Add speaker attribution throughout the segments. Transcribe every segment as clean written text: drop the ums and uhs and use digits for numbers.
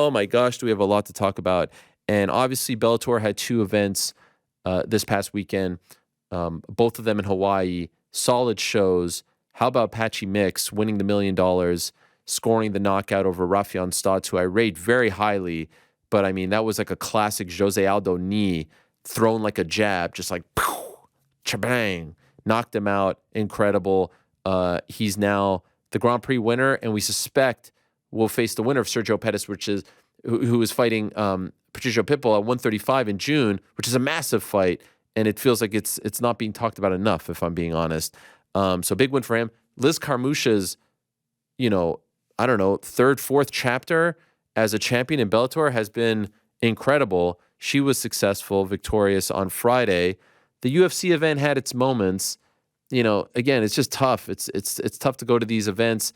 Speaker 1: Oh my gosh, do we have a lot to talk about? And obviously, Bellator had 2 events this past weekend, both of them in Hawaii. Solid shows. How about Patchy Mix winning the $1 million, scoring the knockout over Rafion Stotts, who I rate very highly. But I mean, that was like a classic Jose Aldo knee thrown like a jab, just like poof, chabang, knocked him out. Incredible. He's now the Grand Prix winner, and we suspect will face the winner of Sergio Pettis, which is who is fighting Patricio Pitbull at 135 in June, which is a massive fight, and it feels like it's not being talked about enough, if I'm being honest. So big win for him. Liz Carmouche's, I don't know, 3rd, 4th chapter as a champion in Bellator has been incredible. She was successful, victorious on Friday. The UFC event had its moments. Again, it's just tough. It's tough to go to these events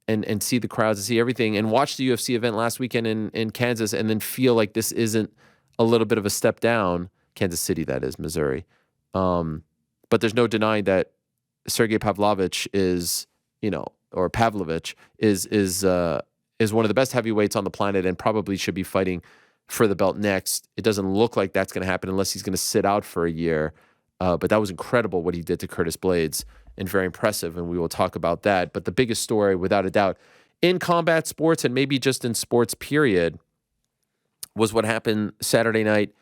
Speaker 1: and see the crowds and see everything and watch the UFC event last weekend in Kansas and then feel like this isn't a little bit of a step down. Kansas City, that is, Missouri. But there's no denying that Sergei Pavlovich is, or Pavlovich is one of the best heavyweights on the planet and probably should be fighting for the belt next. It doesn't look like that's going to happen unless he's going to sit out for a year. But that was incredible what he did to Curtis Blaydes and very impressive, and we will talk about that. But the biggest story, without a doubt, in combat sports and maybe just in sports, period, was what happened Saturday night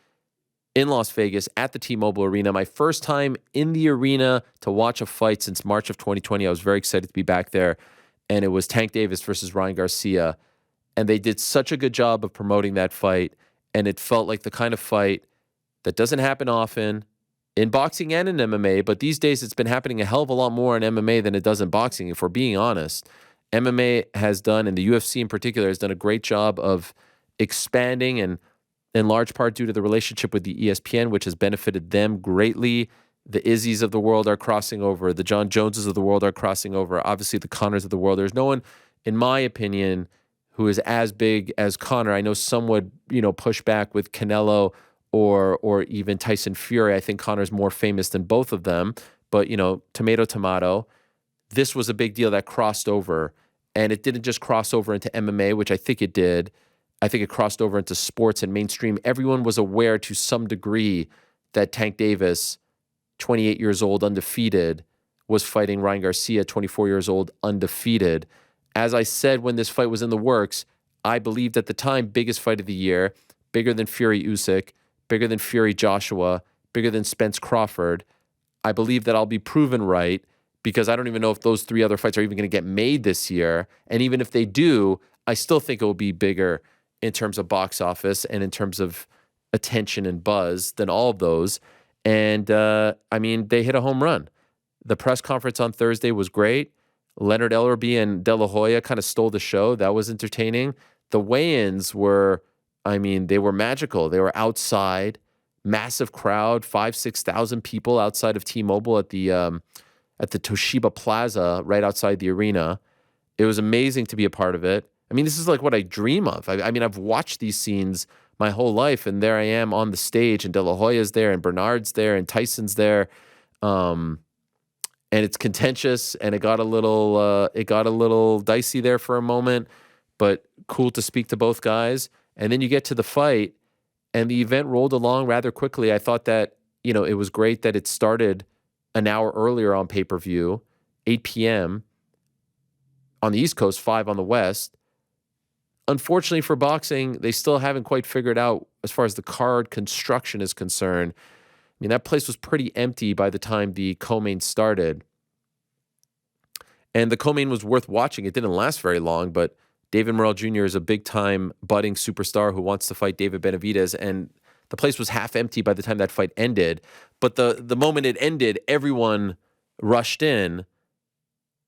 Speaker 1: in Las Vegas at the T-Mobile Arena. My first time in the arena to watch a fight since March of 2020. I was very excited to be back there, and it was Tank Davis versus Ryan Garcia. And they did such a good job of promoting that fight, and it felt like the kind of fight that doesn't happen often in boxing and in MMA, but these days it's been happening a hell of a lot more in MMA than it does in boxing, if we're being honest. MMA has done, and the UFC in particular, has done a great job of expanding, and in large part due to the relationship with the ESPN, which has benefited them greatly. The Izzies of the world are crossing over. The John Joneses of the world are crossing over. Obviously, the Conors of the world. There's no one, in my opinion, who is as big as Conor. I know some would, push back with Canelo or even Tyson Fury. I think Conor's more famous than both of them. But, tomato, tomato. This was a big deal that crossed over. And it didn't just cross over into MMA, which I think it did. I think it crossed over into sports and mainstream. Everyone was aware to some degree that Tank Davis, 28 years old, undefeated, was fighting Ryan Garcia, 24 years old, undefeated. As I said when this fight was in the works, I believed at the time, biggest fight of the year, bigger than Fury Usyk, bigger than Fury Joshua, bigger than Spence Crawford. I believe that I'll be proven right because I don't even know if those 3 other fights are even going to get made this year. And even if they do, I still think it will be bigger in terms of box office and in terms of attention and buzz than all of those. And, they hit a home run. The press conference on Thursday was great. Leonard Ellerbe and De La Hoya kind of stole the show. That was entertaining. The weigh-ins were, they were magical. They were outside, massive crowd, 5,000-6,000 people outside of T-Mobile at the Toshiba Plaza right outside the arena. It was amazing to be a part of it. This is like what I dream of. I've watched these scenes my whole life, and there I am on the stage, and De La Hoya's there, and Bernard's there, and Tyson's there. And it's contentious, and it got a little dicey there for a moment, but cool to speak to both guys. And then you get to the fight, and the event rolled along rather quickly. I thought that, it was great that it started an hour earlier on pay-per-view, 8 p.m. on the East Coast, 5 on the West. Unfortunately for boxing, they still haven't quite figured out as far as the card construction is concerned. That place was pretty empty by the time the co-main started. And the co-main was worth watching. It didn't last very long, but David Morrell Jr. is a big-time budding superstar who wants to fight David Benavidez, and the place was half empty by the time that fight ended. But the moment it ended, everyone rushed in.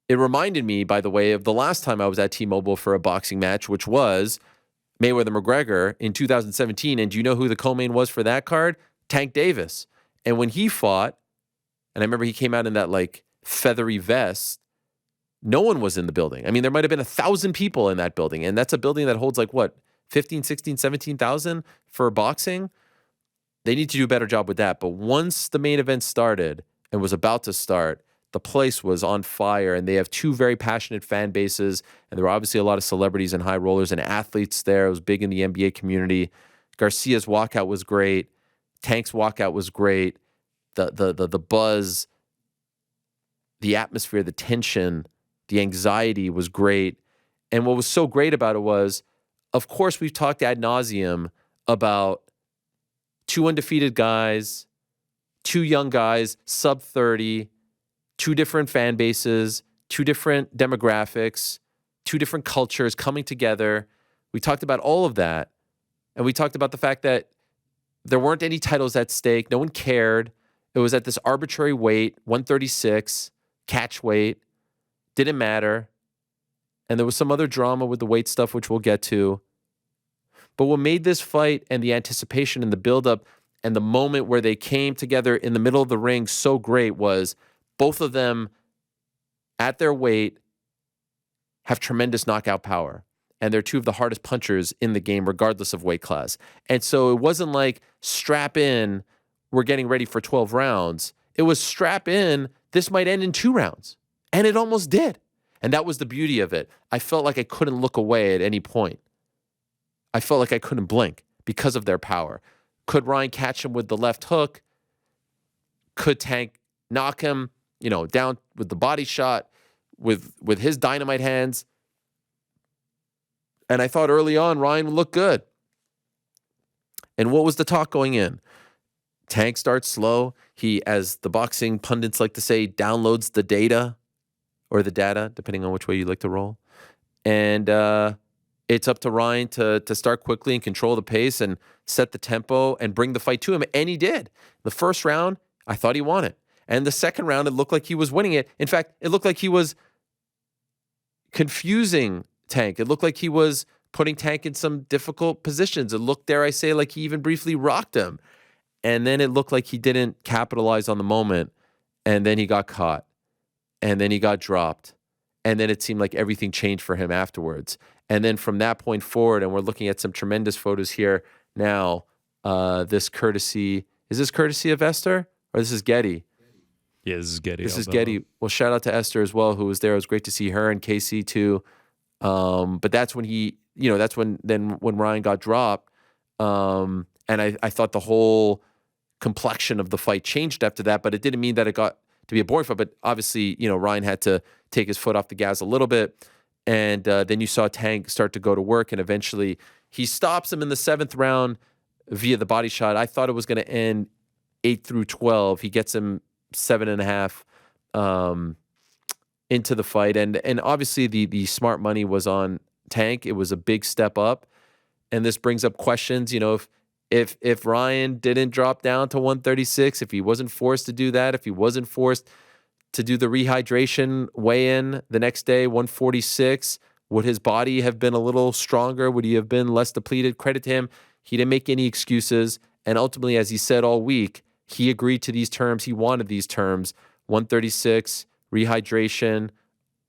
Speaker 1: It reminded me, by the way, of the last time I was at T-Mobile for a boxing match, which was Mayweather-McGregor in 2017. And do you know who the co-main was for that card? Tank Davis. And when he fought, and I remember he came out in that feathery vest, no one was in the building. There might have been 1,000 people in that building. And that's a building that holds 15, 16, 17,000 for boxing? They need to do a better job with that. But once the main event started and was about to start, The place was on fire, and they have two very passionate fan bases, and there were obviously a lot of celebrities and high rollers and athletes there. It was big in the NBA community. Garcia's walkout was great. Tank's walkout was great. The buzz, the atmosphere, the tension, the anxiety was great. And what was so great about it was, of course, we've talked ad nauseum about two undefeated guys, two young guys, sub 30, two different fan bases, two different demographics, two different cultures coming together. We talked about all of that. And we talked about the fact that there weren't any titles at stake. No one cared. It was at this arbitrary weight, 136, catch weight. Didn't matter. And there was some other drama with the weight stuff, which we'll get to. But what made this fight and the anticipation and the buildup and the moment where they came together in the middle of the ring so great was both of them at their weight have tremendous knockout power. And they're two of the hardest punchers in the game, regardless of weight class. And so it wasn't like strap in, we're getting ready for 12 rounds. It was strap in, this might end in 2 rounds. And it almost did. And that was the beauty of it. I felt like I couldn't look away at any point. I felt like I couldn't blink because of their power. Could Ryan catch him with the left hook? Could Tank knock him, down with the body shot, with his dynamite hands? And I thought early on Ryan would look good. And what was the talk going in? Tank starts slow. He, as the boxing pundits like to say, downloads the data or the data, depending on which way you like to roll. And it's up to Ryan to start quickly and control the pace and set the tempo and bring the fight to him. And he did. The first round, I thought he won it. And the second round, it looked like he was winning it. In fact, it looked like he was confusing Tank. It looked like he was putting Tank in some difficult positions. It looked, dare I say, like he even briefly rocked him. And then it looked like he didn't capitalize on the moment. And then he got caught. And then he got dropped. And then it seemed like everything changed for him afterwards. And then from that point forward, and we're looking at some tremendous photos here now, is this courtesy of Esther? Or this is Getty?
Speaker 2: Yeah, this is Getty.
Speaker 1: This is Getty. Well, shout out to Esther as well, who was there. It was great to see her and Casey too. But that's when that's when Ryan got dropped. And I thought the whole complexion of the fight changed after that, but it didn't mean that it got to be a boring fight. But obviously, Ryan had to take his foot off the gas a little bit. And then you saw Tank start to go to work, and eventually he stops him in the 7th round via the body shot. I thought it was going to end 8 through 12. He gets him 7.5 into the fight. And obviously the smart money was on Tank. It was a big step up. And this brings up questions, if Ryan didn't drop down to 136, if he wasn't forced to do that, if he wasn't forced to do the rehydration weigh-in the next day, 146, would his body have been a little stronger? Would he have been less depleted? Credit to him. He didn't make any excuses. And ultimately, as he said all week, he agreed to these terms. He wanted these terms. 136, rehydration,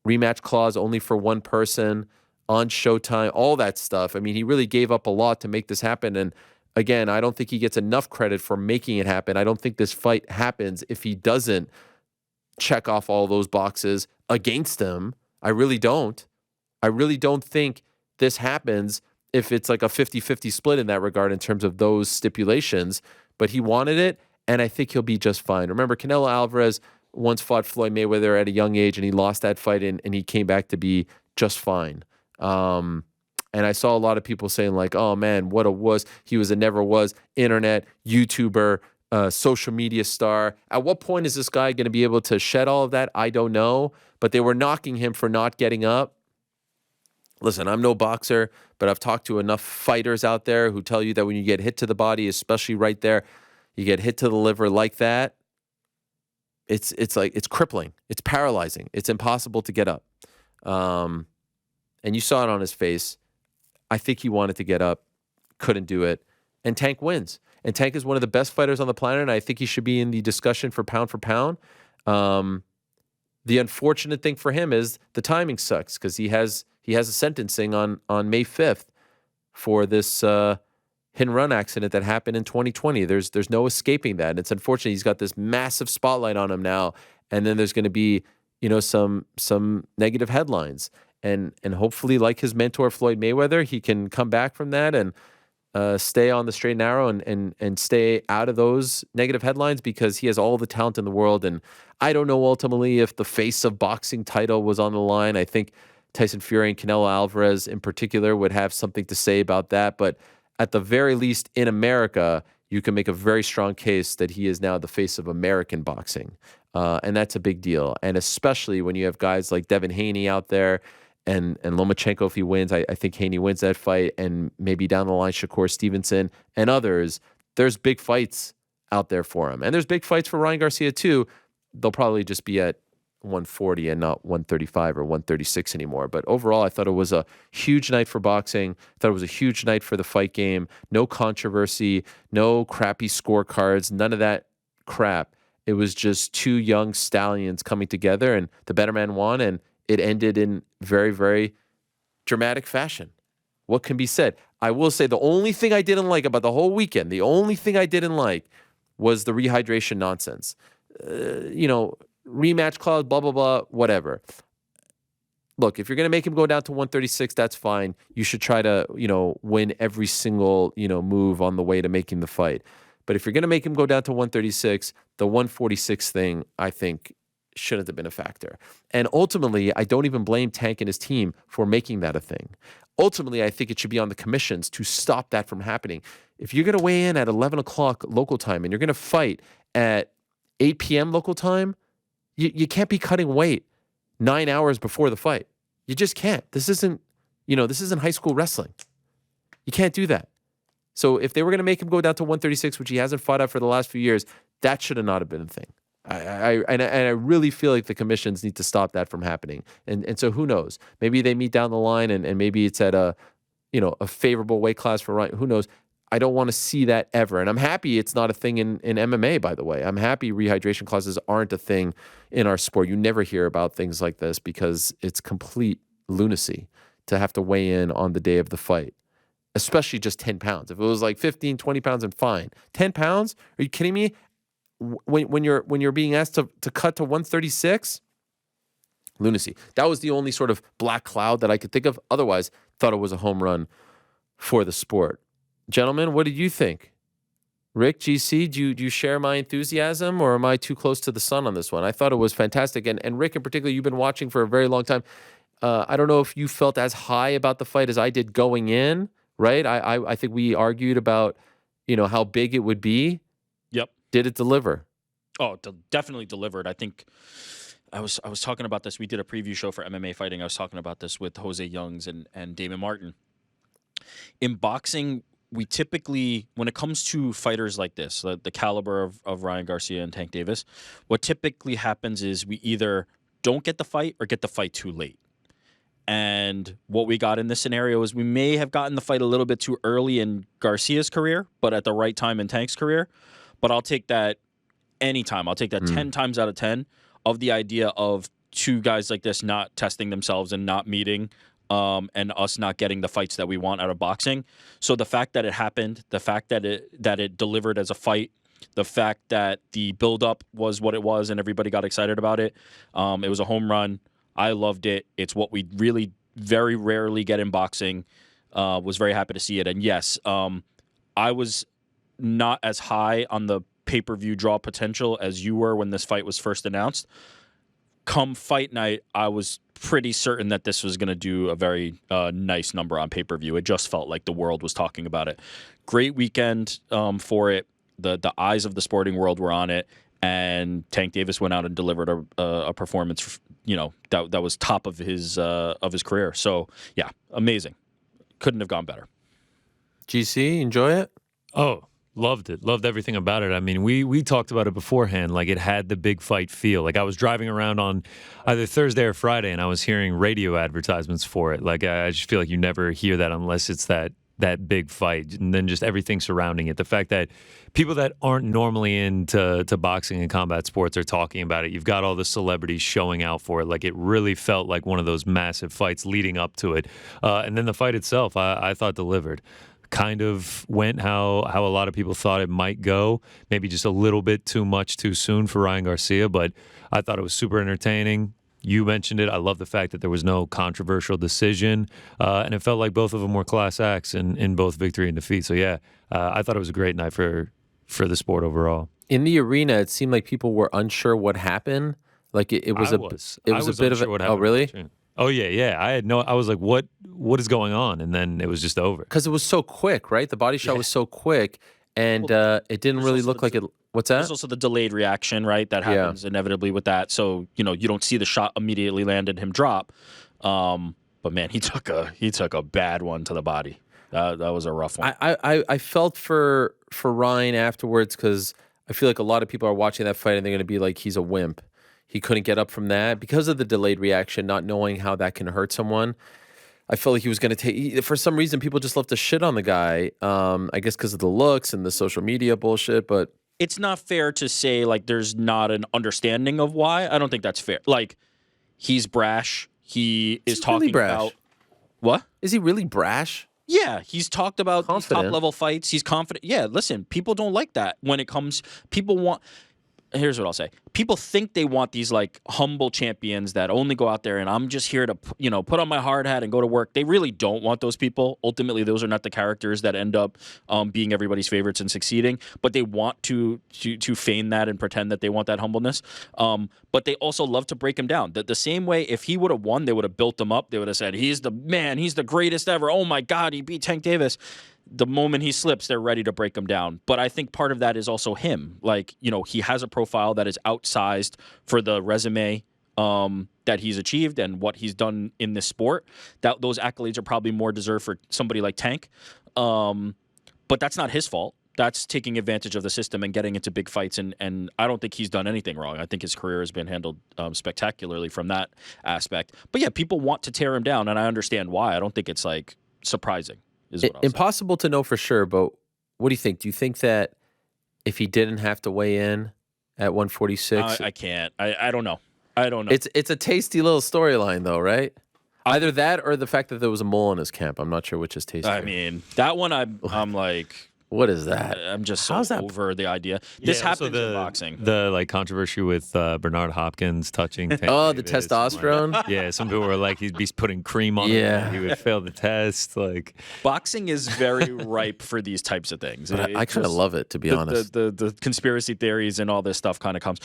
Speaker 1: rematch clause only for one person, on Showtime, all that stuff. I mean, he really gave up a lot to make this happen. And again, I don't think he gets enough credit for making it happen. I don't think this fight happens if he doesn't check off all those boxes against him. I really don't. I really don't think this happens if it's like a 50-50 split in that regard in terms of those stipulations. But he wanted it, and I think he'll be just fine. Remember, Canelo Alvarez once fought Floyd Mayweather at a young age, and he lost that fight, and he came back to be just fine. And I saw a lot of people saying like, oh man, what a wuss. He was a never was internet YouTuber, social media star. At what point is this guy going to be able to shed all of that? I don't know. But they were knocking him for not getting up. Listen, I'm no boxer, but I've talked to enough fighters out there who tell you that when you get hit to the body, especially right there, you get hit to the liver like that, it's crippling. It's paralyzing. It's impossible to get up. And you saw it on his face. I think he wanted to get up, couldn't do it. And Tank wins. And Tank is one of the best fighters on the planet, and I think he should be in the discussion for pound. The unfortunate thing for him is the timing sucks because he has a sentencing on May 5th for this hit and run accident that happened in 2020. There's no escaping that. And it's unfortunate he's got this massive spotlight on him now, and then there's going to be, some negative headlines. And hopefully, like his mentor Floyd Mayweather, he can come back from that and stay on the straight and narrow and stay out of those negative headlines, because he has all the talent in the world. And I don't know ultimately if the face of boxing title was on the line. I think Tyson Fury and Canelo Alvarez in particular would have something to say about that. But at the very least in America, you can make a very strong case that he is now the face of American boxing. And that's a big deal. And especially when you have guys like Devin Haney out there and Lomachenko, if he wins, I think Haney wins that fight, and maybe down the line Shakur Stevenson and others. There's big fights out there for him. And there's big fights for Ryan Garcia too. They'll probably just be at 140 and not 135 or 136 anymore. But overall, I thought it was a huge night for boxing. I thought it was a huge night for the fight game. No controversy, no crappy scorecards, none of that crap. It was just two young stallions coming together, and the better man won, and it ended in very, very dramatic fashion. What can be said? I will say the only thing I didn't like about the whole weekend, the only thing I didn't like was the rehydration nonsense. Rematch clause, blah, blah, blah, whatever. Look, if you're going to make him go down to 136, that's fine. You should try to, win every single, move on the way to making the fight. But if you're going to make him go down to 136, the 146 thing, I think, shouldn't have been a factor. And ultimately, I don't even blame Tank and his team for making that a thing. Ultimately, I think it should be on the commissions to stop that from happening. If you're going to weigh in at 11 o'clock local time and you're going to fight at 8 p.m. local time, you can't be cutting weight 9 hours before the fight. You just can't. This isn't high school wrestling. You can't do that. So if they were going to make him go down to 136, which he hasn't fought at for the last few years, that should have not have been a thing. I really feel like the commissions need to stop that from happening. And so who knows? Maybe they meet down the line and maybe it's at a favorable weight class for Ryan. Who knows? I don't want to see that ever. And I'm happy it's not a thing in MMA, by the way. I'm happy rehydration clauses aren't a thing in our sport. You never hear about things like this because it's complete lunacy to have to weigh in on the day of the fight, especially just 10 pounds. If it was like 15, 20 pounds, and fine. 10 pounds? Are you kidding me? When you're being asked to cut to 136? Lunacy. That was the only sort of black cloud that I could think of. Otherwise, thought it was a home run for the sport. Gentlemen, what did you think? Rick, GC, do you share my enthusiasm, or am I too close to the sun on this one? I thought it was fantastic. And Rick, in particular, you've been watching for a very long time. I don't know if you felt as high about the fight as I did going in, right? I think we argued about, how big it would be.
Speaker 2: Yep.
Speaker 1: Did it deliver?
Speaker 2: Oh, definitely delivered. I think I was talking about this. We did a preview show for MMA fighting. I was talking about this with Jose Youngs and Damon Martin. In boxing, we typically, when it comes to fighters like this, the caliber of Ryan Garcia and Tank Davis, what typically happens is we either don't get the fight or get the fight too late. And what we got in this scenario is we may have gotten the fight a little bit too early in Garcia's career, but at the right time in Tank's career. But I'll take that anytime. I'll take that 10 times out of 10 of the idea of two guys like this not testing themselves and not meeting, and us not getting the fights that we want out of boxing. So the fact that it happened, the fact that it delivered as a fight, the fact that the buildup was what it was and everybody got excited about it, it was a home run. I loved it. It's what we really very rarely get in boxing. Was very happy to see it. And yes, I was not as high on the pay-per-view draw potential as you were when this fight was first announced. Come fight night, I was pretty certain that this was going to do a very nice number on pay-per-view. It just felt like the world was talking about it. Great weekend for it. The eyes of the sporting world were on it, and Tank Davis went out and delivered a performance, that was top of his career. So yeah, amazing. Couldn't have gone better.
Speaker 1: GC, enjoy it?
Speaker 3: Oh, loved it. Loved everything about it. I mean, we talked about it beforehand. Like, it had the big fight feel. Like, I was driving around on either Thursday or Friday, and I was hearing radio advertisements for it. Like, I just feel like you never hear that unless it's that big fight, and then just everything surrounding it. The fact that people that aren't normally into boxing and combat sports are talking about it. You've got all the celebrities showing out for it. Like, it really felt like one of those massive fights leading up to it. And then the fight itself, I thought delivered. kind of went how a lot of people thought it might go. Maybe just a little bit too much too soon for Ryan Garcia, but I thought it was super entertaining. You mentioned it. I love the fact that there was no controversial decision, and it felt like both of them were class acts in both victory and defeat. So yeah, I thought it was a great night for the sport overall.
Speaker 1: In the arena, it seemed like people were unsure what happened. Like it was a bit of a. Oh, really?
Speaker 3: Oh yeah. I was like, what is going on? And then it was just over.
Speaker 1: Because it was so quick, right? The body shot was so quick, and it didn't really look like it. What's that?
Speaker 2: There's also the delayed reaction, right? That happens inevitably with that. So you don't see the shot immediately land and him drop. But man, he took a bad one to the body. That was a rough one.
Speaker 1: I felt for Ryan afterwards, because I feel like a lot of people are watching that fight and they're going to be like, he's a wimp. He couldn't get up from that because of the delayed reaction, not knowing how that can hurt someone. I felt like he was going to take. For some reason, people just love to shit on the guy. I guess because of the looks and the social media bullshit. But
Speaker 2: it's not fair to say like there's not an understanding of why. I don't think that's fair. Like, he's brash. He is talking about what?
Speaker 1: Is he really brash?
Speaker 2: Yeah, he's talked about these top-level fights. He's confident. Yeah, listen, people don't like that when it comes. People want. Here's what I'll say. People think they want these like humble champions that only go out there and I'm just here to, put on my hard hat and go to work. They really don't want those people. Ultimately, those are not the characters that end up being everybody's favorites and succeeding. But they want to feign that and pretend that they want that humbleness. But they also love to break him down. The same way, if he would have won, they would have built him up. They would have said, he's the man. He's the greatest ever. Oh, my God, he beat Tank Davis. The moment he slips, they're ready to break him down. But I think part of that is also him. Like, he has a profile that is outsized for the resume that he's achieved and what he's done in this sport. That those accolades are probably more deserved for somebody like Tank. But that's not his fault. That's taking advantage of the system and getting into big fights. And I don't think he's done anything wrong. I think his career has been handled spectacularly from that aspect. But yeah, people want to tear him down, and I understand why. I don't think it's like surprising.
Speaker 1: Impossible to know for sure, but what do you think? Do you think that if he didn't have to weigh in at 146?
Speaker 2: I can't. I don't know. I don't know.
Speaker 1: It's a tasty little storyline, though, right? Either that or the fact that there was a mole in his camp. I'm not sure which is tastier.
Speaker 2: I mean, that one I'm like...
Speaker 1: What is that?
Speaker 2: I'm just so over the idea. This happens in boxing.
Speaker 3: The like controversy with Bernard Hopkins touching Tank
Speaker 1: the
Speaker 3: Davis,
Speaker 1: testosterone?
Speaker 3: Yeah, some people were like, he'd be putting cream on him. He would fail the test. Like,
Speaker 2: boxing is very ripe for these types of things.
Speaker 1: I kind of love it, to be honest.
Speaker 2: The conspiracy theories and all this stuff kind of comes.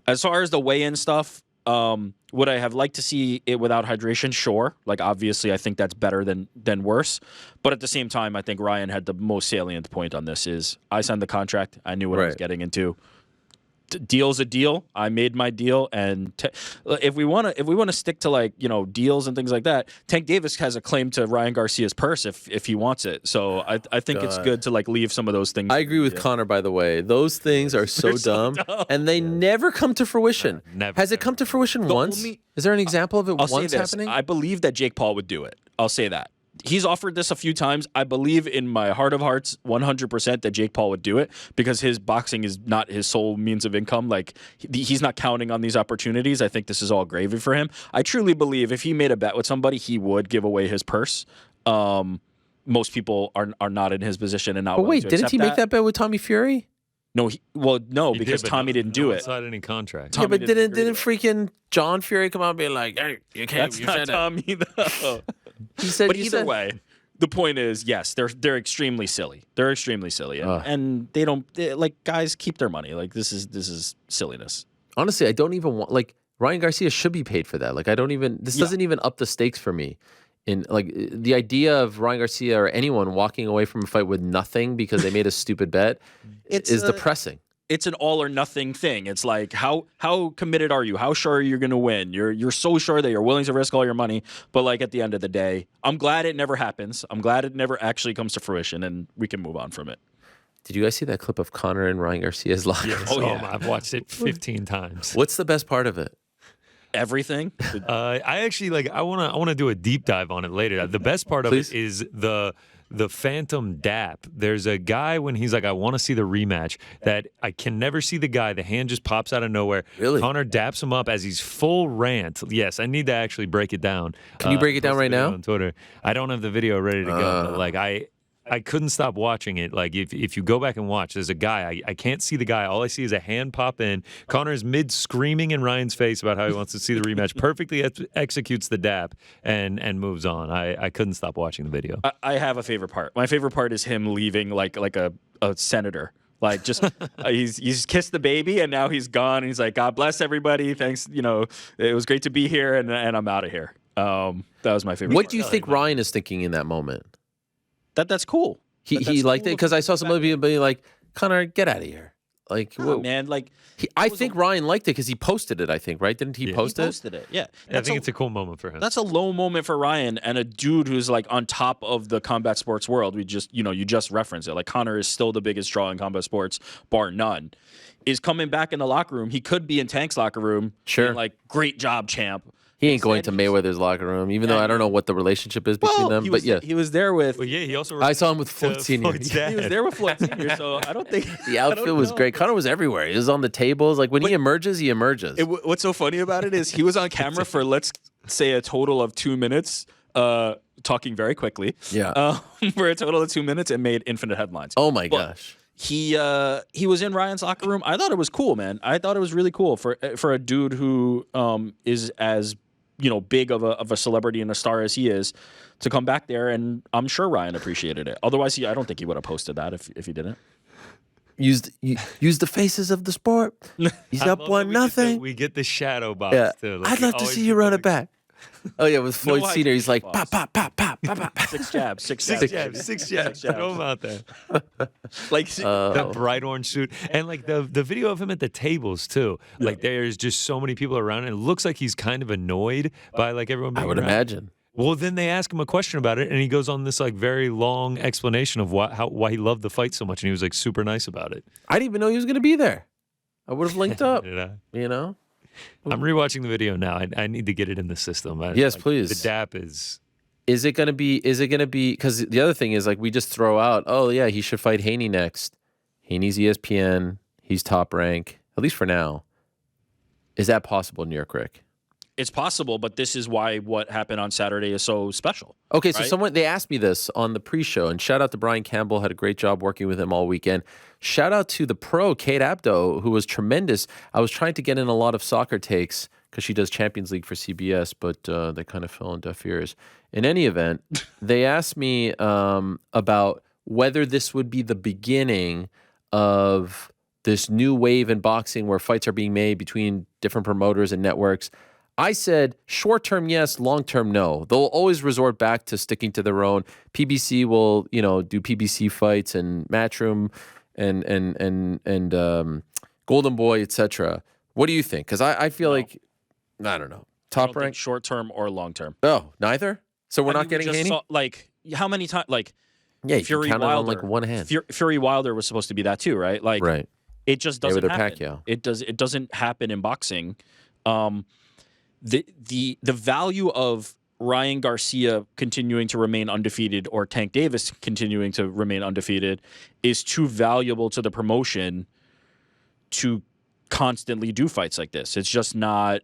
Speaker 2: As far as the weigh-in stuff, would I have liked to see it without hydration? Sure. Like, obviously, I think that's better than worse. But at the same time, I think Ryan had the most salient point on this is I signed the contract. I knew what I was getting into. Deal's a deal. I made my deal, and if we want to stick to like deals and things like that, Tank Davis has a claim to Ryan Garcia's purse if he wants it. So I think it's good to like leave some of those things.
Speaker 1: I agree with Conor, by the way. Those things are so dumb, and they never come to fruition.
Speaker 3: Never.
Speaker 1: Has it come to fruition once? Is there an example of it once happening?
Speaker 2: I believe that Jake Paul would do it. I'll say that. He's offered this a few times. I believe in my heart of hearts 100% that Jake Paul would do it because his boxing is not his sole means of income. Like, he's not counting on these opportunities. I think this is all gravy for him. I truly believe if he made a bet with somebody, he would give away his purse. Most people are not in his position and not. But
Speaker 1: wait, didn't he make that bet with Tommy Fury?
Speaker 2: No, because Tommy didn't do it.
Speaker 3: Signed any contract.
Speaker 1: Yeah, but didn't freaking John Fury come out and be like, "Hey, you can't."
Speaker 2: That's not Tommy though.
Speaker 1: He said.
Speaker 2: But either way, the point is, yes, they're extremely silly. They're extremely silly, and they don't like guys keep their money. Like this is silliness.
Speaker 1: Honestly, I don't even want like Ryan Garcia should be paid for that. Like I don't even. This doesn't even up the stakes for me. In like the idea of Ryan Garcia or anyone walking away from a fight with nothing because they made a stupid bet is depressing.
Speaker 2: It's an all or nothing thing. It's like how committed are you? How sure are you going to win? You're so sure that you're willing to risk all your money, but like at the end of the day, I'm glad it never happens. I'm glad it never actually comes to fruition, and we can move on from it.
Speaker 1: Did you guys see that clip of Conor and Ryan Garcia's locker?
Speaker 3: Yes. Oh yeah, I've watched it 15 times.
Speaker 1: What's the best part of it?
Speaker 2: Everything.
Speaker 3: I actually like. I wanna do a deep dive on it later. The best part of it is the phantom dap. There's a guy when he's like, I want to see the rematch. That I can never see the guy. The hand just pops out of nowhere.
Speaker 1: Really?
Speaker 3: Conor daps him up as he's full rant. Yes, I need to actually break it down.
Speaker 1: Can you break it down right now
Speaker 3: on Twitter? I don't have the video ready to go. But like I couldn't stop watching it. Like if you go back and watch, there's a guy. I can't see the guy. All I see is a hand pop in. Connor's mid screaming in Ryan's face about how he wants to see the rematch. Perfectly executes the dap and moves on. I couldn't stop watching the video.
Speaker 2: I have a favorite part. My favorite part is him leaving like a senator. Like just he's kissed the baby and now he's gone. And he's like, God bless everybody. Thanks. It was great to be here and I'm out of here. That was my favorite.
Speaker 1: What do you think Ryan is thinking in that moment?
Speaker 2: That's cool.
Speaker 1: He liked it because I saw some other people be like, Connor, get out of here. Like,
Speaker 2: man, like
Speaker 1: I think Ryan liked it because he posted it. I think, right? Didn't he post it?
Speaker 2: He posted it. Yeah,
Speaker 3: I think it's a cool moment for him.
Speaker 2: That's a low moment for Ryan and a dude who's like on top of the combat sports world. We just, you just referenced it. Like Connor is still the biggest draw in combat sports, bar none. Is coming back in the locker room. He could be in Tank's locker room.
Speaker 1: Sure.
Speaker 2: Being like, great job, champ.
Speaker 1: He ain't going to Mayweather's locker room, even though I don't know what the relationship is between them. But yeah,
Speaker 2: he was there with.
Speaker 3: Well, yeah, he also.
Speaker 1: I saw him with Floyd Senior.
Speaker 2: He was there with Floyd Senior, so I don't think
Speaker 1: the outfit was great. Connor was everywhere. He was on the tables. Like when he emerges, he emerges.
Speaker 2: What's so funny about it is he was on camera for let's say a total of 2 minutes, talking very quickly.
Speaker 1: Yeah.
Speaker 2: For a total of 2 minutes and made infinite headlines.
Speaker 1: Oh my gosh.
Speaker 2: He was in Ryan's locker room. I thought it was cool, man. I thought it was really cool for a dude who is as big of a celebrity and a star as he is to come back there, and I'm sure Ryan appreciated it. Otherwise, I don't think he would have posted that if he didn't.
Speaker 1: Use the faces of the sport. He's up 1-0.
Speaker 3: We get the shadow box too.
Speaker 1: Like, I'd love to see you run it back. Oh yeah, with Floyd Senior, he's like pop, pop, pop, pop, pop, pop.
Speaker 2: Six jabs.
Speaker 3: Throw him out there.
Speaker 2: Like
Speaker 3: the bright orange suit, and like the video of him at the tables too. Like there's just so many people around, and it looks like he's kind of annoyed by like everyone being
Speaker 1: I would
Speaker 3: around.
Speaker 1: imagine.
Speaker 3: Well, then they ask him a question about it, and he goes on this like very long explanation of why he loved the fight so much, and he was like super nice about it.
Speaker 1: I didn't even know he was going to be there. I would have linked up.
Speaker 3: I'm rewatching the video now. I need to get it in the system.
Speaker 1: Yes, please.
Speaker 3: The DAP is.
Speaker 1: Is it going to be? Because the other thing is like we just throw out. Oh yeah, he should fight Haney next. Haney's ESPN. He's top rank, at least for now. Is that possible in New York, Rick?
Speaker 2: It's possible, but this is why what happened on Saturday is so special.
Speaker 1: Okay, so they asked me this on the pre-show, and shout out to Brian Campbell, had a great job working with him all weekend. Shout out to the pro, Kate Abdo, who was tremendous. I was trying to get in a lot of soccer takes because she does Champions League for CBS, but they kind of fell on deaf ears. In any event, they asked me about whether this would be the beginning of this new wave in boxing where fights are being made between different promoters and networks. I said short-term yes, long-term no. They'll always resort back to sticking to their own. PBC will, do PBC fights and Matchroom and Golden Boy, etc. What do you think? Because I feel like I don't know. Top rank,
Speaker 2: short-term or long-term.
Speaker 1: Oh, neither. So we're not getting Haney.
Speaker 2: Like how many times? Like
Speaker 1: yeah,
Speaker 2: Fury
Speaker 1: count
Speaker 2: Wilder
Speaker 1: on like one hand.
Speaker 2: Fury Wilder was supposed to be that too, right? Like
Speaker 1: right.
Speaker 2: It just doesn't happen.
Speaker 1: Pacquiao.
Speaker 2: It doesn't happen in boxing. The value of Ryan Garcia continuing to remain undefeated or Tank Davis continuing to remain undefeated is too valuable to the promotion to constantly do fights like this. It's just not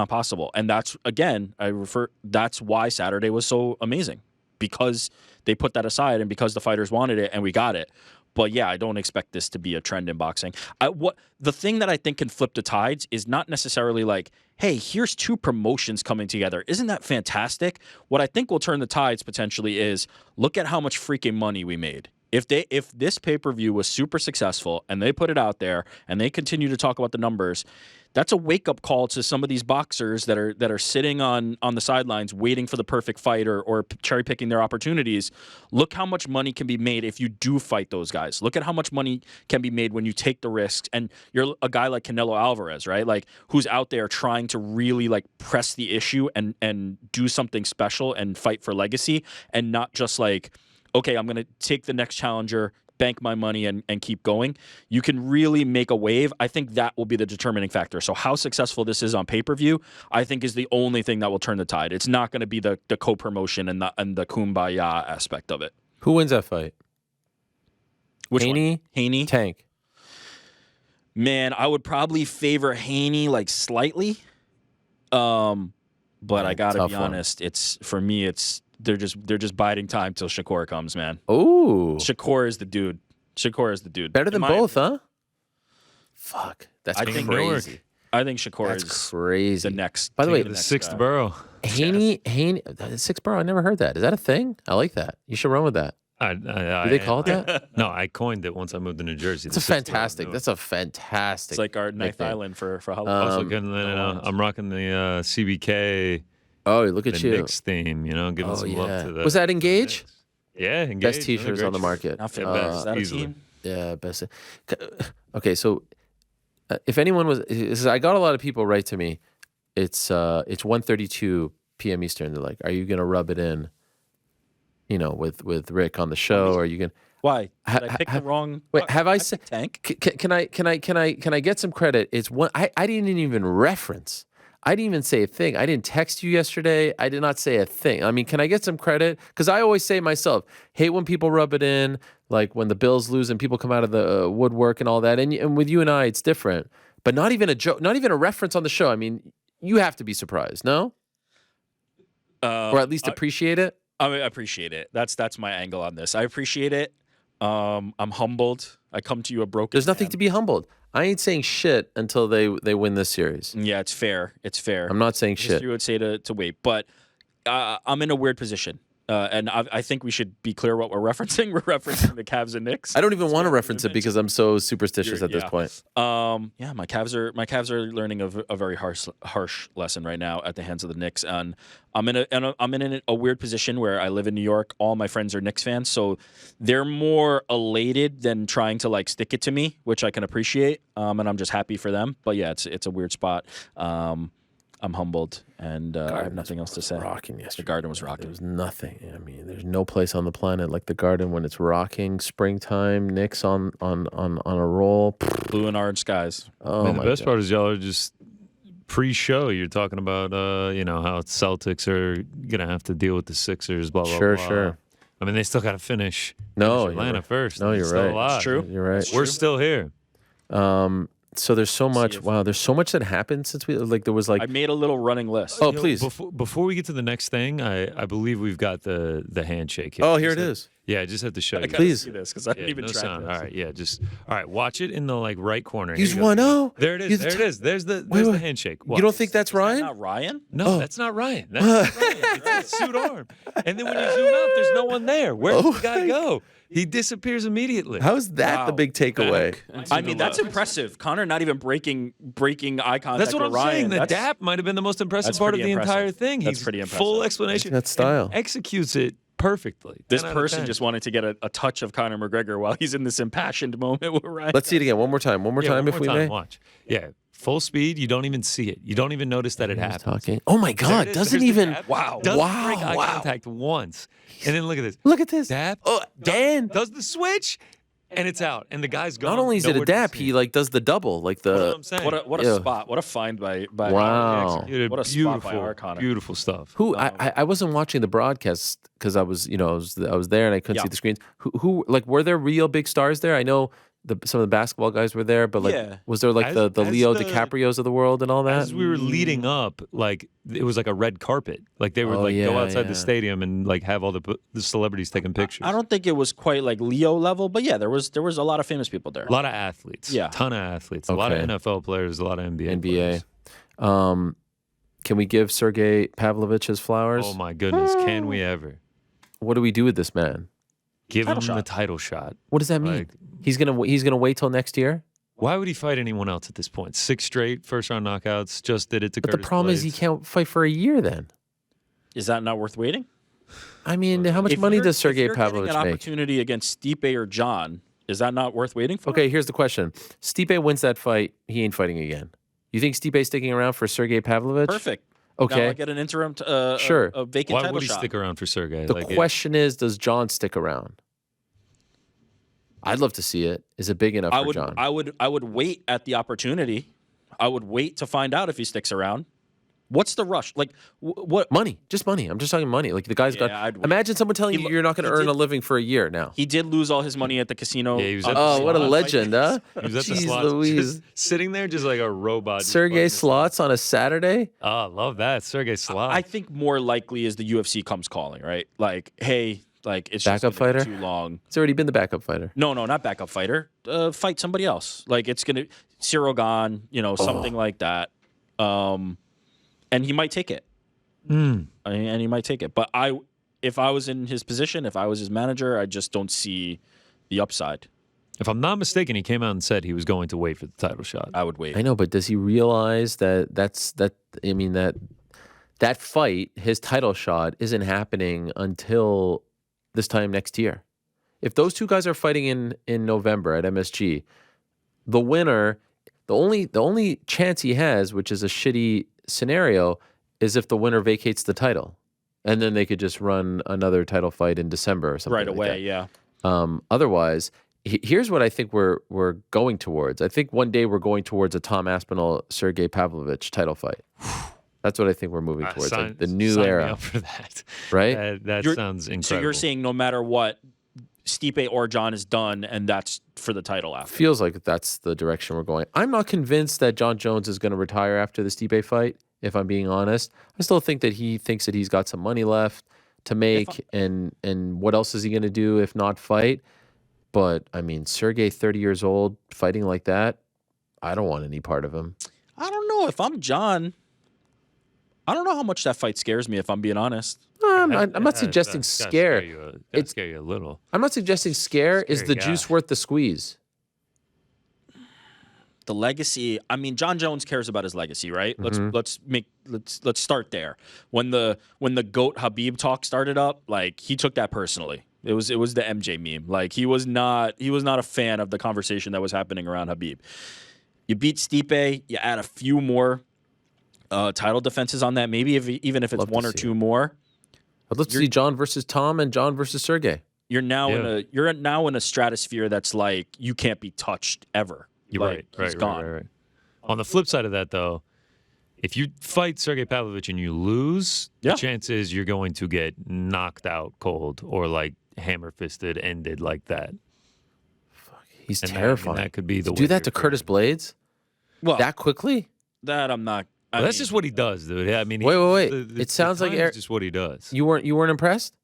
Speaker 2: possible. And that's that's why Saturday was so amazing, because they put that aside and because the fighters wanted it and we got it. But yeah, I don't expect this to be a trend in boxing. The thing that I think can flip the tides is not necessarily like, hey, here's two promotions coming together. Isn't that fantastic? What I think will turn the tides potentially is look at how much freaking money we made. If this pay-per-view was super successful and they put it out there and they continue to talk about the numbers, that's a wake-up call to some of these boxers that are sitting on the sidelines waiting for the perfect fight or cherry-picking their opportunities. Look how much money can be made if you do fight those guys. Look at how much money can be made when you take the risks. And you're a guy like Canelo Alvarez, right? Like, who's out there trying to really like press the issue and do something special and fight for legacy, and not just like, okay, I'm going to take the next challenger, bank my money, and keep going. You can really make a wave. I think that will be the determining factor. So how successful this is on pay-per-view, I think, is the only thing that will turn the tide. It's not going to be the co-promotion and the kumbaya aspect of it.
Speaker 1: Who wins that fight?
Speaker 2: Which
Speaker 1: Haney?
Speaker 2: one? Haney?
Speaker 1: Tank.
Speaker 2: Man, I would probably favor Haney like slightly. But I got to be honest, for me, it's they're just biding time till Shakur comes, man.
Speaker 1: Oh,
Speaker 2: Shakur is the dude. Shakur is the dude.
Speaker 1: better than both, huh? Fuck, that's
Speaker 2: I think
Speaker 1: crazy.
Speaker 2: I think Shakur
Speaker 1: That's
Speaker 2: is
Speaker 1: crazy.
Speaker 2: the next.
Speaker 1: By the way,
Speaker 3: The
Speaker 2: next
Speaker 3: sixth
Speaker 2: guy.
Speaker 3: borough.
Speaker 1: Haney, sixth borough. I never heard that. Is that a thing? I like that. You should run with that.
Speaker 3: Do
Speaker 1: Do they call it that?
Speaker 3: No, I coined it once I moved to New Jersey.
Speaker 1: It's a fantastic. That's a fantastic.
Speaker 2: It's like our ninth
Speaker 1: nickname.
Speaker 2: island for Halloween.
Speaker 3: Also, I'm rocking the CBK,
Speaker 1: Oh, look at
Speaker 3: the
Speaker 1: you.
Speaker 3: Knicks theme. You know, giving
Speaker 1: Oh
Speaker 3: some
Speaker 1: yeah.
Speaker 3: love to the.
Speaker 1: Was that Engage?
Speaker 3: Yeah, Engage.
Speaker 1: Best T-shirts on the market.
Speaker 2: Not fit.
Speaker 3: best,
Speaker 2: Is that a
Speaker 3: easily.
Speaker 2: team?
Speaker 1: Yeah, best. Okay, so if anyone was, I got a lot of people write to me. It's 1:32 p.m. Eastern. They're like, "Are you gonna rub it in? You know, with Rick on the show? Or are you gonna?"
Speaker 2: Why? Did I pick the wrong?
Speaker 1: Wait, have I said
Speaker 2: Tank?
Speaker 1: Can I get some credit? It's one I didn't even reference. I didn't even say a thing. I didn't text you yesterday. I did not say a thing. I mean, can I get some credit? Because I always say myself, hate when people rub it in, like when the Bills lose and people come out of the woodwork and all that. And with you and I, it's different. But not even a joke, not even a reference on the show. I mean, you have to be surprised, no? Or at least appreciate it.
Speaker 2: I mean, I appreciate it. That's my angle on this. I appreciate it. I'm humbled. I come to you a broken.
Speaker 1: There's nothing
Speaker 2: man.
Speaker 1: to be humbled. I ain't saying shit until they win this series.
Speaker 2: Yeah, it's fair. It's fair.
Speaker 1: I'm not saying shit.
Speaker 2: History would say to wait, but I'm in a weird position, and I think we should be clear what we're referencing. We're referencing the Cavs and Knicks.
Speaker 1: I don't even want to reference it because I'm so superstitious at this point.
Speaker 2: Yeah, my Cavs are learning a very harsh lesson right now at the hands of the Knicks, and I'm in a weird position where I live in New York. All my friends are Knicks fans, so they're more elated than trying to like stick it to me, which I can appreciate, and I'm just happy for them. But yeah, it's a weird spot. I'm humbled, and I have nothing else to say.
Speaker 1: Rocking yesterday.
Speaker 2: The Garden was rocking.
Speaker 1: There was nothing. I mean, there's no place on the planet like the Garden when it's rocking. Springtime, Knicks on a roll.
Speaker 2: Blue and orange skies.
Speaker 1: Oh
Speaker 3: Man,
Speaker 1: my
Speaker 3: the best
Speaker 1: God.
Speaker 3: part is y'all are just pre-show. You're talking about how Celtics are gonna have to deal with the Sixers. Blah blah
Speaker 1: Sure,
Speaker 3: blah.
Speaker 1: sure.
Speaker 3: I mean, they still got to finish.
Speaker 1: No,
Speaker 3: Atlanta
Speaker 1: you're right.
Speaker 3: first.
Speaker 1: No,
Speaker 3: They're
Speaker 1: you're
Speaker 3: still
Speaker 1: right.
Speaker 3: alive.
Speaker 2: It's true.
Speaker 1: You're right.
Speaker 3: We're still here.
Speaker 1: So there's so much. Wow, there's so much that happened since we there was like.
Speaker 2: I made a little running list.
Speaker 1: Oh,
Speaker 3: You know,
Speaker 1: please.
Speaker 3: Before we get to the next thing, I believe we've got the handshake here.
Speaker 1: Oh, here it is.
Speaker 3: Yeah, I just have to show you.
Speaker 2: I gotta
Speaker 1: Please.
Speaker 2: see this because I didn't even
Speaker 3: no
Speaker 2: track
Speaker 3: sound.
Speaker 2: this.
Speaker 3: All right, yeah, all right. Watch it in the right corner.
Speaker 1: He's
Speaker 3: Here you go.
Speaker 1: 1-0.
Speaker 3: There it is. There it is. There's the
Speaker 1: wait.
Speaker 3: handshake.
Speaker 1: You don't think that's
Speaker 2: Is that
Speaker 1: Ryan?
Speaker 2: not Ryan?
Speaker 3: No, that's not Ryan. That's not Ryan. It's a suit arm. And then when you zoom out, there's no one there. Where did the guy go? He disappears immediately.
Speaker 1: How is that the
Speaker 2: Wow.
Speaker 1: big takeaway?
Speaker 2: I mean, that's impressive. Connor not even breaking eye contact
Speaker 3: That's what
Speaker 2: with
Speaker 3: I'm
Speaker 2: Ryan.
Speaker 3: saying. The
Speaker 2: That's-
Speaker 3: dap might have been the most impressive
Speaker 2: that's
Speaker 3: part of
Speaker 2: pretty
Speaker 3: the entire
Speaker 2: impressive.
Speaker 3: thing.
Speaker 2: That's
Speaker 3: He's
Speaker 2: pretty impressive.
Speaker 3: full explanation.
Speaker 1: That's style.
Speaker 3: And executes it perfectly.
Speaker 2: This
Speaker 3: 10 out of
Speaker 2: person
Speaker 3: 10.
Speaker 2: just wanted to get a touch of Conor McGregor while he's in this impassioned moment with Ryan.
Speaker 1: Let's see it again. One more time. One more
Speaker 3: Yeah,
Speaker 1: time,
Speaker 3: one
Speaker 1: if
Speaker 3: more
Speaker 1: we
Speaker 3: time,
Speaker 1: may.
Speaker 3: Watch. Yeah, full speed. You don't even see it. You don't even notice that it
Speaker 1: He's
Speaker 3: happens.
Speaker 1: talking. Oh my
Speaker 3: There
Speaker 1: God!
Speaker 3: it is.
Speaker 1: Doesn't
Speaker 3: There's the
Speaker 1: even.
Speaker 3: dap.
Speaker 2: Wow.
Speaker 3: Doesn't
Speaker 1: Wow,
Speaker 3: break eye
Speaker 1: wow.
Speaker 3: contact once. And then look at this.
Speaker 1: Look at this.
Speaker 3: Dap.
Speaker 1: Oh, Dan.
Speaker 3: Does the switch, and it's out. And the guy's gone.
Speaker 1: Not only is it a
Speaker 3: Nowhere to be
Speaker 1: dap,
Speaker 3: seen.
Speaker 1: he like does the double, like
Speaker 3: That's what
Speaker 1: the.
Speaker 3: I'm saying.
Speaker 2: What a
Speaker 1: Yeah.
Speaker 2: spot. What a find by
Speaker 1: Wow.
Speaker 3: Executed
Speaker 2: What a spot
Speaker 3: beautiful,
Speaker 2: by our Connor.
Speaker 3: beautiful stuff.
Speaker 1: Who I wasn't watching the broadcast because I was I was there and I couldn't
Speaker 2: Yeah.
Speaker 1: see the screens. Who like were there real big stars there? I know some of the basketball guys were there, but like
Speaker 2: Yeah.
Speaker 1: was there like
Speaker 3: As-
Speaker 1: the
Speaker 3: as
Speaker 1: Leo
Speaker 3: the-
Speaker 1: DiCaprios of the world and all that?
Speaker 3: As we were leading up, like it was like a red carpet. Like they would
Speaker 1: Oh,
Speaker 3: like go
Speaker 1: yeah,
Speaker 3: outside
Speaker 1: yeah.
Speaker 3: the stadium and like have all the celebrities taking pictures.
Speaker 2: I don't think it was quite like Leo level, but yeah, there was a lot of famous people there.
Speaker 3: A lot of athletes.
Speaker 2: Yeah.
Speaker 3: Ton of athletes. A lot of
Speaker 1: Okay.
Speaker 3: NFL players. A lot of NBA.
Speaker 1: NBA.
Speaker 3: players.
Speaker 1: Can we give Sergei Pavlovich his flowers?
Speaker 3: Oh my goodness! Can we ever
Speaker 1: What do we do with this man?
Speaker 3: give him
Speaker 2: Title
Speaker 3: the
Speaker 2: shot.
Speaker 3: title shot?
Speaker 1: What does that mean?
Speaker 3: Like-
Speaker 1: He's gonna wait till next year.
Speaker 3: Why would he fight anyone else at this point? 6 straight first round knockouts. Just did it to
Speaker 1: But
Speaker 3: Curtis
Speaker 1: the problem is he
Speaker 3: Blaydes.
Speaker 1: can't fight for a year. Then
Speaker 2: Is that not worth waiting?
Speaker 1: I mean, how much
Speaker 2: If
Speaker 1: money
Speaker 2: you're-
Speaker 1: does Sergei
Speaker 2: if you're getting
Speaker 1: Pavlovich
Speaker 2: an
Speaker 1: make?
Speaker 2: opportunity against Stipe or John, is that not worth waiting for?
Speaker 1: Okay, here's the question: Stipe wins that fight, he ain't fighting again. You think Stipe's sticking around for Sergei Pavlovich?
Speaker 2: Perfect. Now
Speaker 1: Okay.
Speaker 2: I get an interim,
Speaker 1: Sure.
Speaker 2: a vacant
Speaker 3: Why
Speaker 2: title
Speaker 3: would he
Speaker 2: shot.
Speaker 3: stick around for Sergey?
Speaker 1: The question is, does John stick around? I'd love to see it. Is it big enough for John?
Speaker 2: I would wait at the opportunity. I would wait to find out if he sticks around. What's the rush? Like, what?
Speaker 1: Money, just money. I'm just talking money. Like the guy's
Speaker 2: Yeah,
Speaker 1: got.
Speaker 2: I'd wait.
Speaker 1: Imagine someone telling you you're not going to earn a living for a year now.
Speaker 2: He did lose all his money at the casino.
Speaker 3: Yeah, he was at the
Speaker 1: Oh, what a
Speaker 3: slot
Speaker 1: legend, huh?
Speaker 3: He was at the
Speaker 1: Jeez
Speaker 3: slots,
Speaker 1: Louise.
Speaker 3: just sitting there just like a robot. just
Speaker 1: Sergey
Speaker 3: fucking-
Speaker 1: Slots on a Saturday.
Speaker 3: Oh, love that. Sergey Slots.
Speaker 2: I think more likely is the UFC comes calling, right? Like, hey, like it's
Speaker 1: Backup
Speaker 2: just gonna be
Speaker 1: fighter?
Speaker 2: too long.
Speaker 1: He's already been the backup fighter.
Speaker 2: No, not backup fighter. Fight somebody else. Like it's gonna Cyril Gane, something like that. And he might take it. And he might take it. But if I was in his position, if I was his manager, I just don't see the upside.
Speaker 3: If I'm not mistaken, he came out and said he was going to wait for the title shot.
Speaker 2: I would wait.
Speaker 1: I know, but does he realize that I mean that fight, his title shot, isn't happening until this time next year. If those two guys are fighting in November at MSG, the winner, the only chance he has, which is a shitty scenario, is if the winner vacates the title, and then they could just run another title fight in December or something
Speaker 2: Right
Speaker 1: like
Speaker 2: away,
Speaker 1: that.
Speaker 2: yeah.
Speaker 1: Otherwise, here's what I think we're going towards. I think one day we're going towards a Tom Aspinall Sergey Pavlovich title fight. That's what I think we're moving towards, like the new
Speaker 3: sign
Speaker 1: era,
Speaker 3: me up for that.
Speaker 1: right?
Speaker 3: That sounds incredible.
Speaker 2: So you're saying no matter what, Stipe or John is done, and that's for the title after.
Speaker 1: Feels like that's the direction we're going. I'm not convinced that John Jones is going to retire after the Stipe fight, if I'm being honest. I still think that he thinks that he's got some money left to make, and what else is he going to do if not fight? But, I mean, Sergey, 30 years old, fighting like that, I don't want any part of him.
Speaker 2: I don't know. If I'm John, I don't know how much that fight scares me, if I'm being honest.
Speaker 1: I'm not suggesting
Speaker 3: That's gotta
Speaker 1: scare.
Speaker 3: scare you a little.
Speaker 1: I'm not suggesting scare. Is
Speaker 3: Scary
Speaker 1: the
Speaker 3: guy.
Speaker 1: juice worth the squeeze?
Speaker 2: The legacy. I mean, John Jones cares about his legacy, right? Let's start there. When the GOAT Habib talk started up, like he took that personally. It was the MJ meme. Like he was not a fan of the conversation that was happening around Habib. You beat Stipe, you add a few more title defenses on that, maybe even if it's
Speaker 1: Love to
Speaker 2: one or
Speaker 1: see
Speaker 2: two
Speaker 1: it.
Speaker 2: more.
Speaker 1: I'd love to see John versus Tom and John versus Sergey.
Speaker 2: You're now in a stratosphere that's like you can't be touched ever.
Speaker 3: You're
Speaker 2: Like,
Speaker 3: right.
Speaker 2: he's gone.
Speaker 3: Right. On the flip side of that, though, if you fight Sergey Pavlovich and you lose,
Speaker 2: Yeah.
Speaker 3: the chances you're going to get knocked out cold or like hammer-fisted, ended like that.
Speaker 1: He's
Speaker 3: And
Speaker 1: terrifying.
Speaker 3: that could be the
Speaker 1: do
Speaker 3: way
Speaker 1: that to
Speaker 3: you're
Speaker 1: Curtis Blaydes
Speaker 2: Well,
Speaker 1: that quickly?
Speaker 2: that I'm not.
Speaker 3: Well, that's just what he does, dude. I mean,
Speaker 1: Wait.
Speaker 3: the
Speaker 1: It sounds like
Speaker 3: time is just what he does.
Speaker 1: You weren't impressed?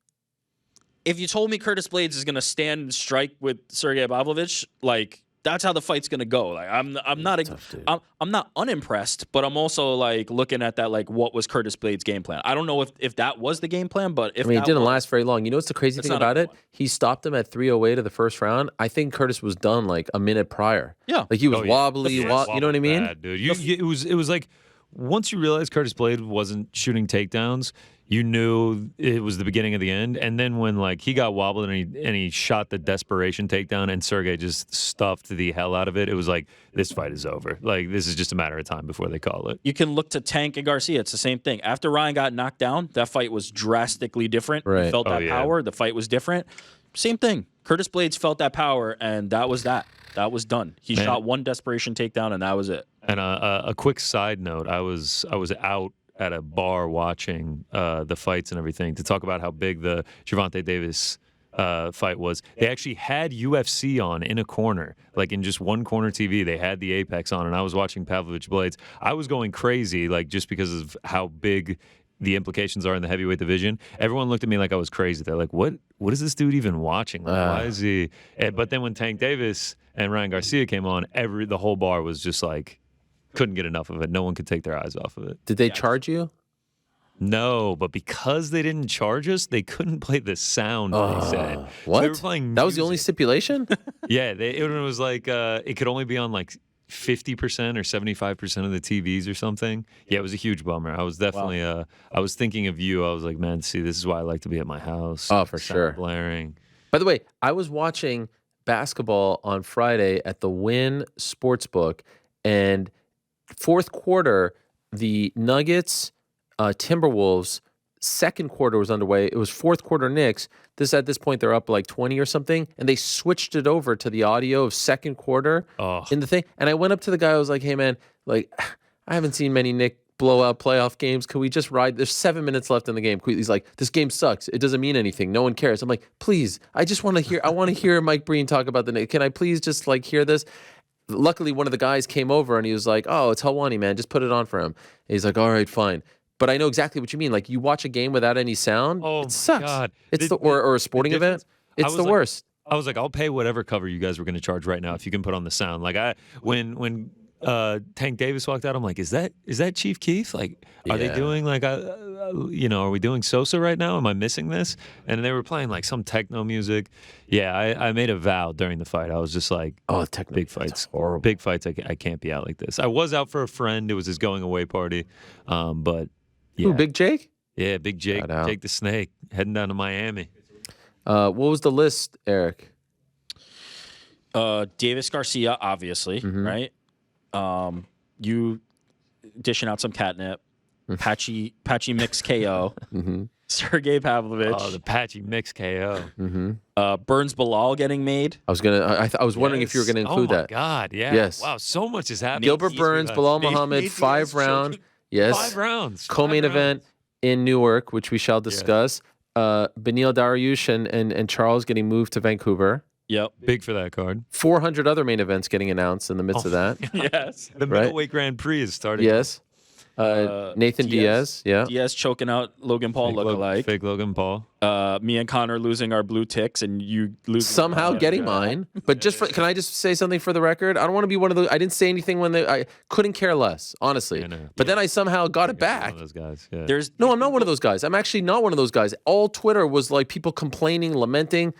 Speaker 2: If you told me Curtis Blaydes is going to stand and strike with Sergei Pavlovich, like that's how the fight's going to go. Like I'm not
Speaker 1: tough, dude.
Speaker 2: I'm not unimpressed, but I'm also like looking at that like what was Curtis Blaydes' game plan? I don't know if that was the game plan, but if
Speaker 1: I mean, it
Speaker 2: that
Speaker 1: didn't
Speaker 2: was,
Speaker 1: last very long. You know what's the crazy
Speaker 2: It's
Speaker 1: thing
Speaker 2: not a
Speaker 1: about
Speaker 2: good
Speaker 1: it?
Speaker 2: one.
Speaker 1: He stopped him at 3:08 of the first round. I think Curtis was done like a minute prior.
Speaker 2: Yeah.
Speaker 1: Like he was
Speaker 3: Oh, yeah.
Speaker 1: wobbly.
Speaker 3: The first
Speaker 1: You know what I
Speaker 3: wobble
Speaker 1: mean?
Speaker 3: bad, dude. It was like once you realized Curtis Blaydes wasn't shooting takedowns, you knew it was the beginning of the end. And then when like he got wobbled and he shot the desperation takedown and Sergey just stuffed the hell out of it, it was like this fight is over. Like this is just a matter of time before they call it.
Speaker 2: You can look to Tank and Garcia. It's the same thing. After Ryan got knocked down, that fight was drastically different.
Speaker 1: Right.
Speaker 2: He felt
Speaker 3: Oh,
Speaker 2: that
Speaker 3: yeah.
Speaker 2: power. The fight was different. Same thing. Curtis Blaydes felt that power, and that was that. That was done. He
Speaker 3: Man.
Speaker 2: shot one desperation takedown, and that was it.
Speaker 3: And a quick side note: I was out at a bar watching the fights and everything to talk about how big the Gervonta Davis fight was. They actually had UFC on in a corner, like in just one corner TV. They had the Apex on, and I was watching Pavlovich Blaydes. I was going crazy, like just because of how big the implications are in the heavyweight division. Everyone looked at me like I was crazy. They're like, "What is this dude even watching? Like, why is he?" But then when Tank Davis and Ryan Garcia came on, the whole bar was just like, couldn't get enough of it. No one could take their eyes off of it.
Speaker 1: Did they charge you?
Speaker 3: No, but because they didn't charge us, they couldn't play the sound. They said
Speaker 1: What?
Speaker 3: So they were playing.
Speaker 1: That was the only
Speaker 3: music.
Speaker 1: stipulation?
Speaker 3: Yeah, it was like it could only be on like 50% or 75% of the TVs or something. Yeah, it was a huge bummer. I was definitely I was thinking of you. I was like, man, see, this is why I like to be at my house.
Speaker 1: Oh, for
Speaker 3: Sound
Speaker 1: sure.
Speaker 3: blaring.
Speaker 1: By the way, I was watching basketball on Friday at the Wynn Sportsbook, and fourth quarter, the Nuggets, Timberwolves, second quarter was underway. It was fourth quarter Knicks. At this point, they're up like 20 or something, and they switched it over to the audio of second quarter
Speaker 3: Oh.
Speaker 1: in the thing. And I went up to the guy. I was like, "Hey, man, like, I haven't seen many Knick blowout playoff games? Can we just ride? There's 7 minutes left in the game. He's like, this game sucks. It doesn't mean anything. No one cares. I'm like, please, I just want to hear. I want to hear Mike Breen talk about the. Can I please just like hear this? Luckily, one of the guys came over and he was like, "Oh, it's Helwani, man. Just put it on for him." And he's like, "All right, fine." But I know exactly what you mean. Like you watch a game without any sound, it sucks.
Speaker 3: God.
Speaker 1: It's or a sporting event. It's the worst.
Speaker 3: I was like, I'll pay whatever cover you guys were going to charge right now if you can put on the sound. Like when Tank Davis walked out, I'm like, is that Chief Keef? Like, are they doing like are we doing Sosa right now? Am I missing this? And they were playing like some techno music. Yeah, I made a vow during the fight. I was just like,
Speaker 1: techno,
Speaker 3: big fights,
Speaker 1: horrible.
Speaker 3: Big fights. I can't be out like this. I was out for a friend. It was his going away party. But yeah.
Speaker 1: Who, Big Jake?
Speaker 3: Yeah, Big Jake, Jake the Snake, heading down to Miami.
Speaker 1: What was the list, Eric?
Speaker 2: Davis Garcia, obviously, right? You dishing out some catnip. Patchy Mix KO. Sergei Pavlovich.
Speaker 3: Oh, the Patchy Mix KO.
Speaker 2: Burns Bilal getting made.
Speaker 1: I was wondering if you were gonna include that.
Speaker 3: Oh my God, yeah.
Speaker 1: Yes.
Speaker 3: Wow, so much is happening.
Speaker 1: Gilbert Burns, Bilal Muhammad, 5 round. Yes.
Speaker 3: 5 rounds.
Speaker 1: Co-main event in Newark, which we shall discuss. Beneil Dariush and Charles getting moved to Vancouver.
Speaker 2: Yep.
Speaker 3: Big for that card.
Speaker 1: 400 other main events getting announced in the midst of that.
Speaker 2: Yes.
Speaker 3: The middleweight Grand Prix is starting.
Speaker 1: Yes. Nathan Diaz. Yeah.
Speaker 2: Diaz choking out Logan Paul lookalike.
Speaker 3: Fake Logan Paul.
Speaker 2: Me and Connor losing our blue ticks and you losing.
Speaker 1: Somehow getting mine. But can I just say something for the record? I don't want to be one of those. I didn't say anything I couldn't care less, honestly. But then I somehow got it back.
Speaker 3: One of those guys. Yeah.
Speaker 1: No, I'm not one of those guys. I'm actually not one of those guys. All Twitter was like people complaining, lamenting.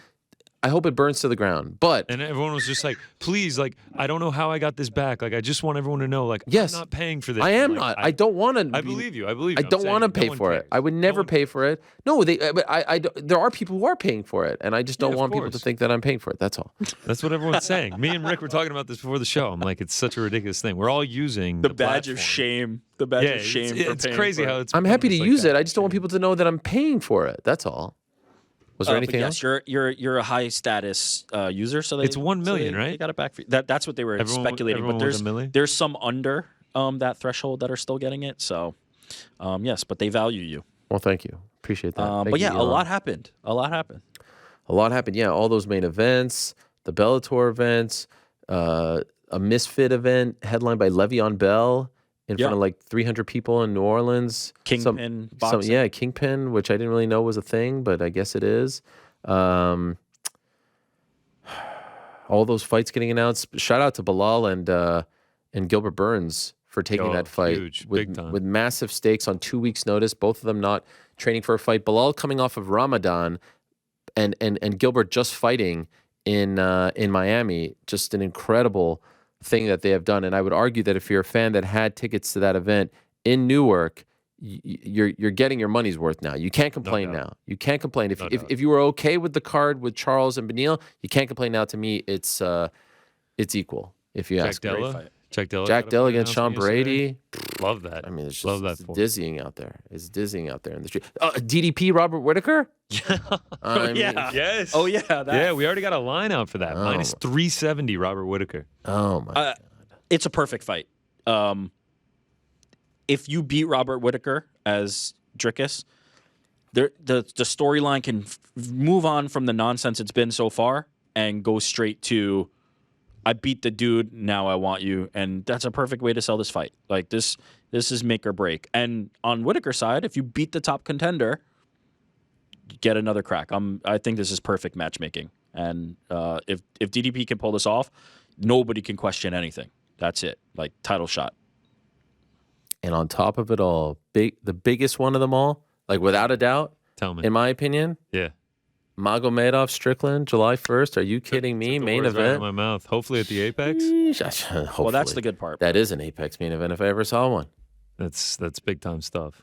Speaker 1: I hope it burns to the ground.
Speaker 3: And everyone was just like, please, like, I don't know how I got this back. Like, I just want everyone to know, like,
Speaker 1: yes,
Speaker 3: I'm not paying for this.
Speaker 1: I am not. I don't want to.
Speaker 3: I believe you.
Speaker 1: I don't want to pay for it. I would never pay for it. No, there are people who are paying for it, and I just don't want people to think that I'm paying for it. That's all.
Speaker 3: That's what everyone's saying. Me and Rick were talking about this before the show. I'm like, it's such a ridiculous thing. We're all using
Speaker 2: the badge of shame. The badge of shame.
Speaker 3: It's crazy how it's.
Speaker 1: I'm happy to use it. I just don't want people to know that I'm paying for it. That's all. Was there anything else?
Speaker 2: You're a high status user, so
Speaker 3: it's 1 million, right?
Speaker 2: They got it back for you. That's what they were speculating. But there's some under that threshold that are still getting it. So yes, but they value you.
Speaker 1: Well, thank you, appreciate that.
Speaker 2: But yeah, a lot happened. A lot happened.
Speaker 1: Yeah, all those main events, the Bellator events, a Misfit event headlined by Le'Veon Bell. In front of like 300 people in New Orleans.
Speaker 2: Kingpin boxing.
Speaker 1: Kingpin, which I didn't really know was a thing, but I guess it is. All those fights getting announced. Shout out to Bilal and Gilbert Burns for taking that fight.
Speaker 3: Huge, big time.
Speaker 1: With massive stakes on 2 weeks' notice, both of them not training for a fight. Bilal coming off of Ramadan and Gilbert just fighting in Miami. Just an incredible thing that they have done. And I would argue that if you're a fan that had tickets to that event in Newark, you're getting your money's worth now. You can't complain now. You can't complain. If you were okay with the card with Charles and Beneil, you can't complain now. To me, it's equal, if you ask me.
Speaker 3: Jack
Speaker 1: Della against Sean Brady.
Speaker 3: Love that.
Speaker 1: I mean, it's
Speaker 3: love
Speaker 1: just
Speaker 3: that
Speaker 1: dizzying out there. It's dizzying out there in the street. DDP Robert Whitaker?
Speaker 3: Yes.
Speaker 2: Oh, yeah.
Speaker 3: Yeah, we already got a line out for that. Minus 370, Robert Whitaker.
Speaker 1: Oh, my God.
Speaker 2: It's a perfect fight. If you beat Robert Whitaker as Drickus, the storyline can move on from the nonsense it's been so far and go straight to, I beat the dude, now I want you. And that's a perfect way to sell this fight. Like, this is make or break. And on Whitaker's side, if you beat the top contender, you get another crack. I think this is perfect matchmaking. And if DDP can pull this off, nobody can question anything. That's it. Like, title shot.
Speaker 1: And on top of it all, the biggest one of them all, like without a doubt,
Speaker 3: tell me,
Speaker 1: in my opinion, Magomedov Strickland, July 1st. Are you kidding me? Main event.
Speaker 3: Right in my mouth. Hopefully at the Apex.
Speaker 2: Well, that's the good part.
Speaker 1: That is an Apex main event if I ever saw one.
Speaker 3: That's big time stuff.